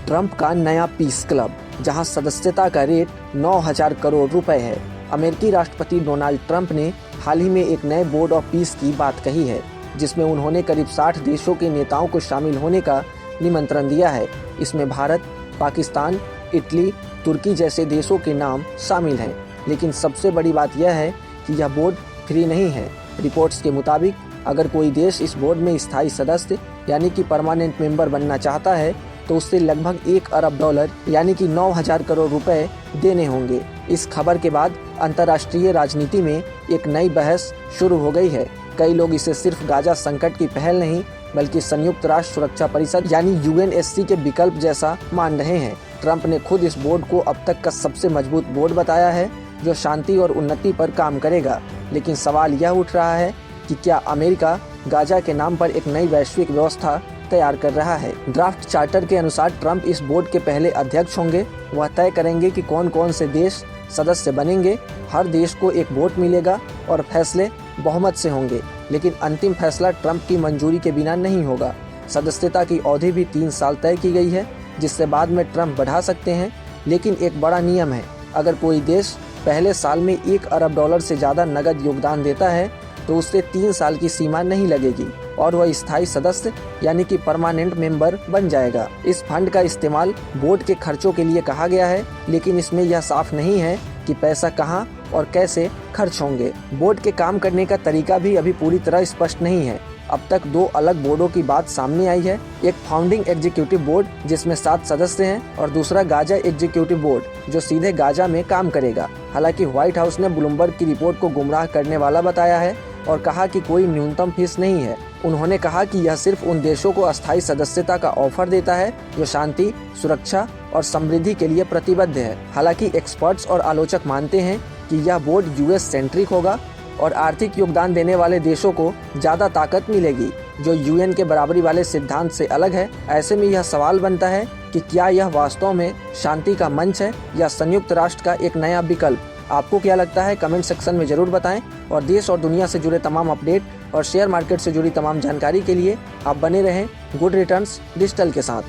Trump का नया piece club, जहां सदस्यता का रेट 9,000 करोड़ रुपए है। अमेरिकी राष्ट्रपति डोनाल्ड ट्रंप ने हाल ही में एक नए बोर्ड ऑफ पीस की बात कही है, जिसमें उन्होंने करीब 60 देशों के नेताओं को शामिल होने का निमंत्रण दिया है। इसमें भारत, पाकिस्तान, इटली, तुर्की जैसे देशों के नाम शामिल हैं। लेकिन सबसे बड़ी बात यह है कि यह बोर्ड फ्री नहीं है। रिपोर्ट्स के मुताबिक अगर कोई देश इस बोर्ड में स्थायी सदस्य यानी कि परमानेंट मेंबर बनना चाहता है तो उससे लगभग $1 अरब यानी कि 9,000 करोड़ रुपए देने होंगे। इस खबर के बाद अंतर्राष्ट्रीय राजनीति में एक नई बहस शुरू हो गई है। कई लोग इसे सिर्फ गाजा संकट की पहल नहीं बल्कि संयुक्त राष्ट्र सुरक्षा परिषद यानी UNSC के विकल्प जैसा मान रहे हैं। ट्रंप ने खुद इस बोर्ड को अब तक का सबसे मजबूत बोर्ड बताया है जो शांति और उन्नति पर काम करेगा। लेकिन सवाल यह उठ रहा है कि क्या अमेरिका गाजा के नाम पर एक नई वैश्विक व्यवस्था तैयार कर रहा है। ड्राफ्ट चार्टर के अनुसार ट्रंप इस बोर्ड के पहले अध्यक्ष होंगे। वह तय करेंगे कि कौन कौन से देश सदस्य बनेंगे। हर देश को एक वोट मिलेगा और फैसले बहुमत से होंगे, लेकिन अंतिम फैसला ट्रंप की मंजूरी के बिना नहीं होगा। सदस्यता की अवधि भी 3 साल तय की गई है, जिससे बाद में ट्रंप बढ़ा सकते हैं। लेकिन एक बड़ा नियम है, अगर कोई देश पहले साल में $1 अरब से ज़्यादा नगद योगदान देता है तो उससे 3 साल की सीमा नहीं लगेगी और वह स्थायी सदस्य यानी कि परमानेंट मेंबर बन जाएगा। इस फंड का इस्तेमाल बोर्ड के खर्चों के लिए कहा गया है, लेकिन इसमें यह साफ नहीं है कि पैसा कहां और कैसे खर्च होंगे। बोर्ड के काम करने का तरीका भी अभी पूरी तरह स्पष्ट नहीं है। अब तक 2 अलग बोर्डों की बात सामने आई है। एक फाउंडिंग एग्जीक्यूटिव बोर्ड जिसमें 7 सदस्य हैं और दूसरा गाजा एग्जीक्यूटिव बोर्ड जो सीधे गाजा में काम करेगा। हालांकि व्हाइट हाउस ने ब्लूमबर्ग की रिपोर्ट को गुमराह करने वाला बताया है और कहा कि कोई न्यूनतम फीस नहीं है। उन्होंने कहा कि यह सिर्फ उन देशों को अस्थायी सदस्यता का ऑफर देता है जो शांति, सुरक्षा और समृद्धि के लिए प्रतिबद्ध है। हालांकि एक्सपर्ट्स और आलोचक मानते हैं कि यह बोर्ड US सेंट्रिक होगा और आर्थिक योगदान देने वाले देशों को ज़्यादा ताकत मिलेगी, जो UN के बराबरी वाले सिद्धांत से अलग है। ऐसे में यह सवाल बनता है कि क्या यह वास्तव में शांति का मंच है या संयुक्त राष्ट्र का एक नया विकल्प। आपको क्या लगता है, कमेंट सेक्शन में ज़रूर बताएं। और देश और दुनिया से जुड़े तमाम अपडेट और शेयर मार्केट से जुड़ी तमाम जानकारी के लिए आप बने रहें गुड रिटर्न्स डिजिटल के साथ।